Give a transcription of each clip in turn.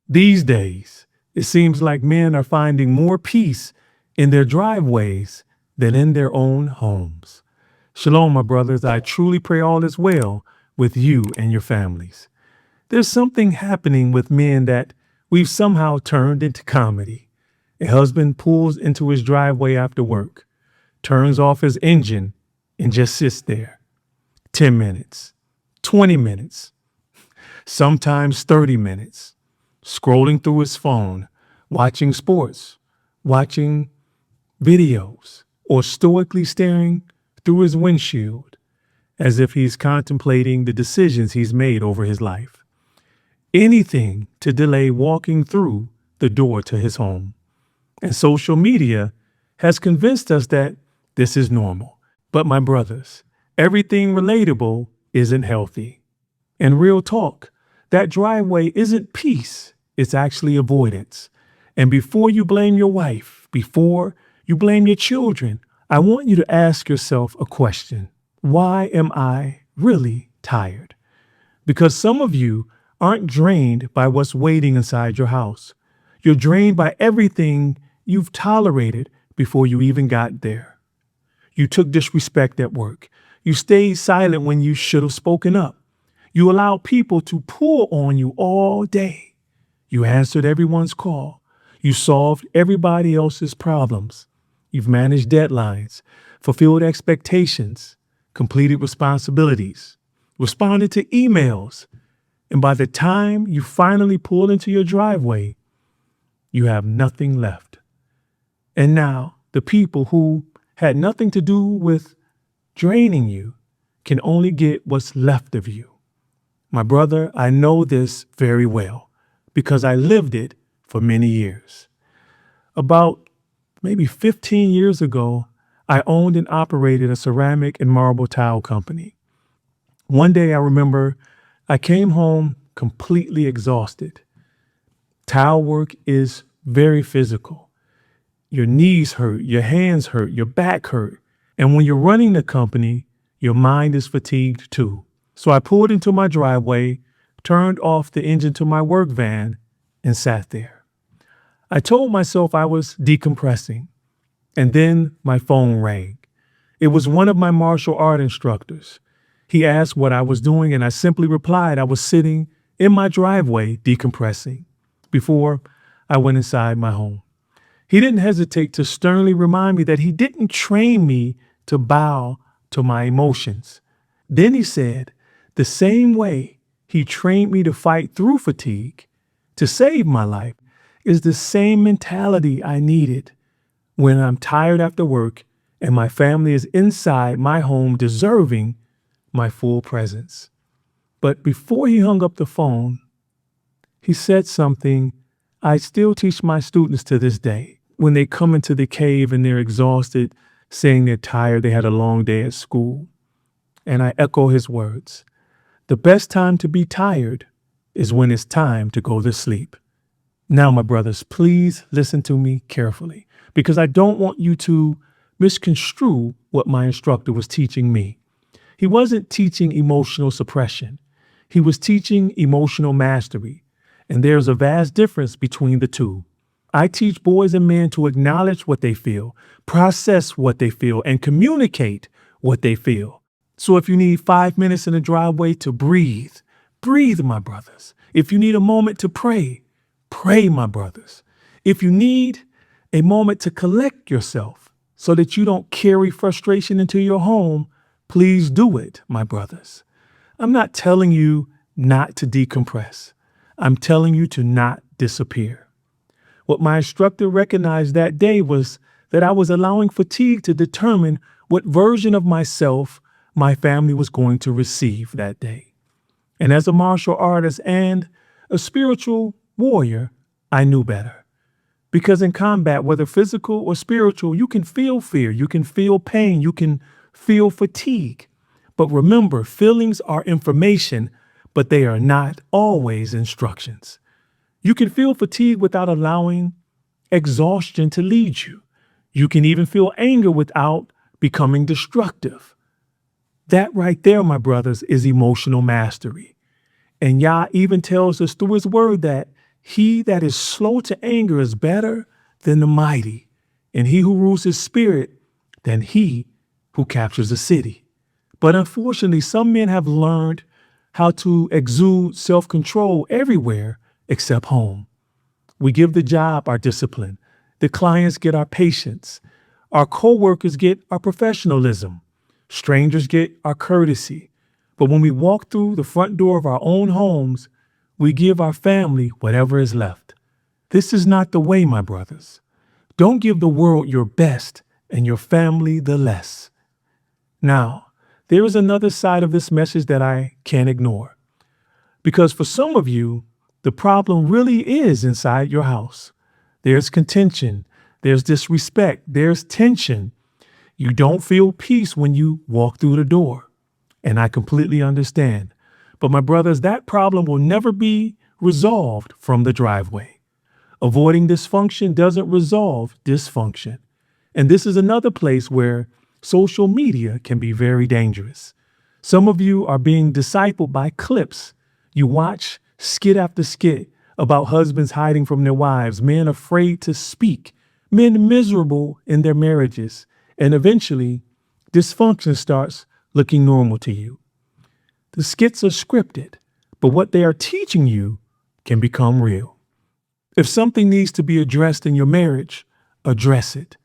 These days, it seems like men are finding more peace in their driveways than in their own homes. Shalom, my brothers. I truly pray all is well with you and your families. There's something happening with men that we've somehow turned into comedy. A husband pulls into his driveway after work, turns off his engine, and just sits there. 10 minutes, 20 minutes, sometimes 30 minutes, scrolling through his phone, watching sports, watching videos, or stoically staring through his windshield as if he's contemplating the decisions he's made over his life. Anything to delay walking through the door to his home. And social media has convinced us that this is normal. But my brothers, everything relatable isn't healthy. And real talk, that driveway isn't peace, it's actually avoidance. And before you blame your wife, before you blame your children, I want you to ask yourself a question. Why am I really tired? Because some of you aren't drained by what's waiting inside your house. You're drained by everything you've tolerated before you even got there. You took disrespect at work. You stayed silent when you should have spoken up. You allowed people to pull on you all day. You answered everyone's call. You solved everybody else's problems. You've managed deadlines, fulfilled expectations, completed responsibilities, responded to emails. And by the time you finally pull into your driveway, you have nothing left. And now the people who had nothing to do with draining you can only get what's left of you. My brother, I know this very well because I lived it for many years. About maybe 15 years ago, I owned and operated a ceramic and marble tile company. One day I remember I came home completely exhausted. Tile work is very physical. Your knees hurt, your hands hurt, your back hurt. And when you're running the company, your mind is fatigued too. So I pulled into my driveway, turned off the engine to my work van, and sat there. I told myself I was decompressing. And then my phone rang. It was one of my martial art instructors. He asked what I was doing, and I simply replied I was sitting in my driveway decompressing before I went inside my home. He didn't hesitate to sternly remind me that he didn't train me to bow to my emotions. Then he said, the same way he trained me to fight through fatigue, to save my life, is the same mentality I needed when I'm tired after work and my family is inside my home deserving my full presence. But before he hung up the phone, he said something I still teach my students to this day. When they come into the cave and they're exhausted, saying they're tired, they had a long day at school. And I echo his words. The best time to be tired is when it's time to go to sleep. Now, my brothers, please listen to me carefully, because I don't want you to misconstrue what my instructor was teaching me. He wasn't teaching emotional suppression. He was teaching emotional mastery. And there's a vast difference between the two. I teach boys and men to acknowledge what they feel, process what they feel, and communicate what they feel. So if you need 5 minutes in the driveway to breathe, breathe, my brothers. If you need a moment to pray, pray, my brothers. If you need a moment to collect yourself so that you don't carry frustration into your home, please do it, my brothers. I'm not telling you not to decompress. I'm telling you to not disappear. What my instructor recognized that day was that I was allowing fatigue to determine what version of myself my family was going to receive that day. And as a martial artist and a spiritual warrior, I knew better. Because in combat, whether physical or spiritual, you can feel fear, you can feel pain, you can feel fatigue. But remember, feelings are information, but they are not always instructions. You can feel fatigue without allowing exhaustion to lead you. You can even feel anger without becoming destructive. That right there, my brothers, is emotional mastery. And Yah even tells us through his word that He that is slow to anger is better than the mighty, and he who rules his spirit than he who captures a city. But unfortunately, some men have learned how to exude self-control everywhere except home. We give the job our discipline. The clients get our patience. Our coworkers get our professionalism. Strangers get our courtesy. But when we walk through the front door of our own homes, we give our family whatever is left. This is not the way, my brothers. Don't give the world your best and your family the less. Now, there is another side of this message that I can't ignore. Because for some of you, the problem really is inside your house. There's contention, there's disrespect, there's tension. You don't feel peace when you walk through the door. And I completely understand. But my brothers, that problem will never be resolved from the driveway. Avoiding dysfunction doesn't resolve dysfunction. And this is another place where social media can be very dangerous. Some of you are being discipled by clips. You watch skit after skit about husbands hiding from their wives, men afraid to speak, men miserable in their marriages, and eventually dysfunction starts looking normal to you. The skits are scripted, but what they are teaching you can become real. If something needs to be addressed in your marriage, address it,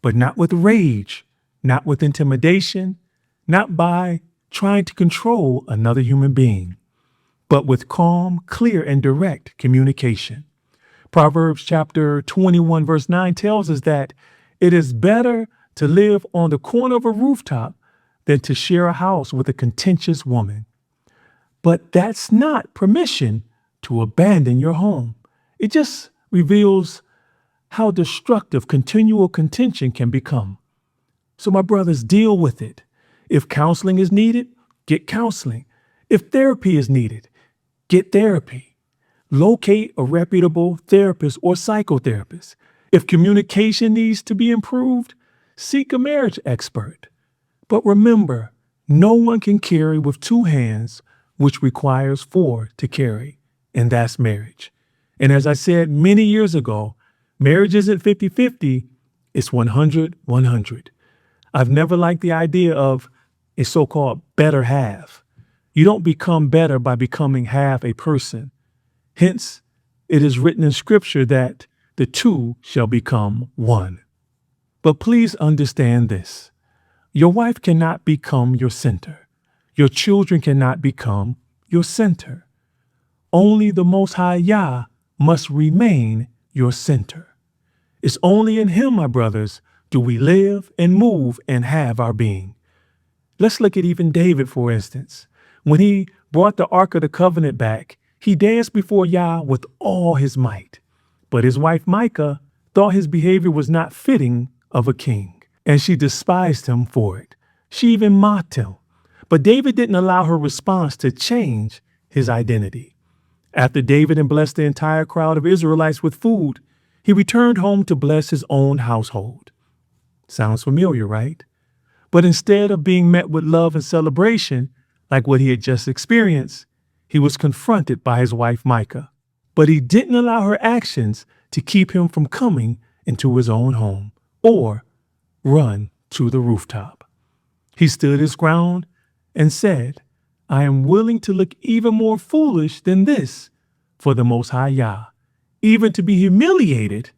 but not with rage, not with intimidation, not by trying to control another human being, but with calm, clear, and direct communication. Proverbs chapter 21, verse 9 tells us that it is better to live on the corner of a rooftop than to share a house with a contentious woman. But that's not permission to abandon your home. It just reveals how destructive continual contention can become. So my brothers, deal with it. If counseling is needed, get counseling. If therapy is needed, get therapy. Locate a reputable therapist or psychotherapist. If communication needs to be improved, seek a marriage expert. But remember, no one can carry with two hands, which requires four to carry, and that's marriage. And as I said many years ago, marriage isn't 50-50, it's 100-100. I've never liked the idea of a so-called better half. You don't become better by becoming half a person. Hence, it is written in Scripture that the two shall become one. But please understand this. Your wife cannot become your center. Your children cannot become your center. Only the Most High Yah must remain your center. It's only in Him, my brothers, do we live and move and have our being. Let's look at even David, for instance. When he brought the Ark of the Covenant back, he danced before Yah with all his might. But his wife Micah thought his behavior was not fitting of a king, and she despised him for it. She even mocked him. But David didn't allow her response to change his identity. After David had blessed the entire crowd of Israelites with food, he returned home to bless his own household. Sounds familiar, right? But instead of being met with love and celebration, like what he had just experienced, he was confronted by his wife Micah. But he didn't allow her actions to keep him from coming into his own home or run to the rooftop. He stood his ground and said, I am willing to look even more foolish than this for the Most High Yah, even to be humiliated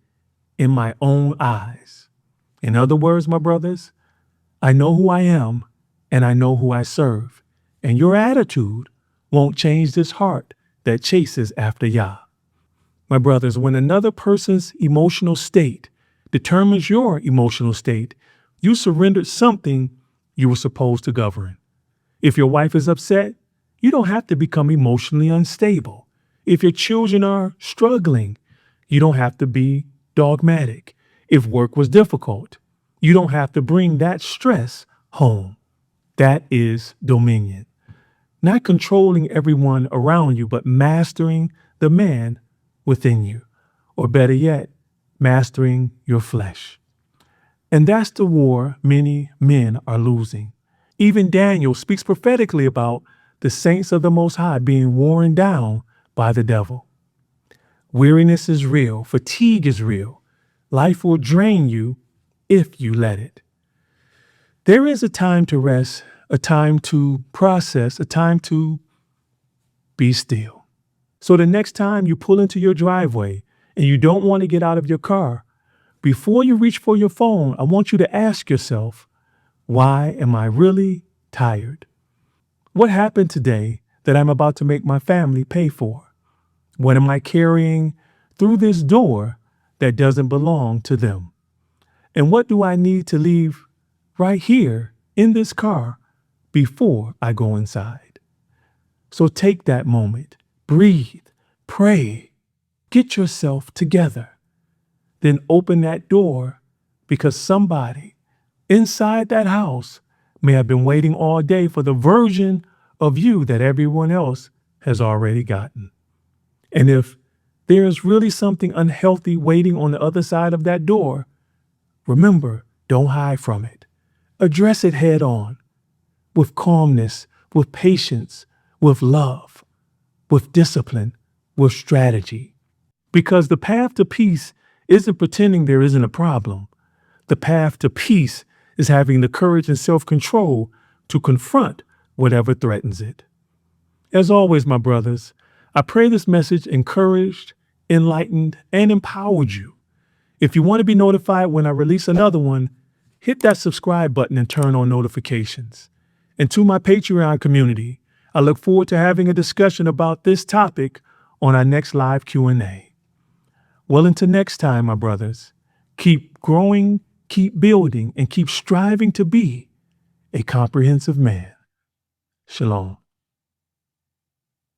in my own eyes. In other words, my brothers, I know who I am and I know who I serve, and your attitude won't change this heart that chases after Yah. My brothers, when another person's emotional state determines your emotional state, you surrendered something you were supposed to govern. If your wife is upset, you don't have to become emotionally unstable. If your children are struggling, you don't have to be dogmatic. If work was difficult, you don't have to bring that stress home. That is dominion. Not controlling everyone around you, but mastering the man within you. Or better yet, mastering your flesh. And that's the war many men are losing. Even Daniel speaks prophetically about the saints of the Most High being worn down by the devil. Weariness is real. Fatigue is real. Life will drain you if you let it. There is a time to rest, a time to process, a time to be still. So the next time you pull into your driveway and you don't want to get out of your car, before you reach for your phone, I want you to ask yourself, why am I really tired? What happened today that I'm about to make my family pay for? What am I carrying through this door that doesn't belong to them? And what do I need to leave right here in this car before I go inside? So take that moment, breathe, pray, get yourself together. Then open that door, because somebody inside that house may have been waiting all day for the version of you that everyone else has already gotten. And if there is really something unhealthy waiting on the other side of that door, remember, don't hide from it. Address it head on, with calmness, with patience, with love, with discipline, with strategy. Because the path to peace isn't pretending there isn't a problem. The path to peace is having the courage and self-control to confront whatever threatens it. As always, my brothers, I pray this message encouraged, enlightened, and empowered you. If you want to be notified when I release another one, hit that subscribe button and turn on notifications. And to my Patreon community, I look forward to having a discussion about this topic on our next live Q&A. Well, until next time, my brothers, keep growing, keep building, and keep striving to be a comprehensive man. Shalom.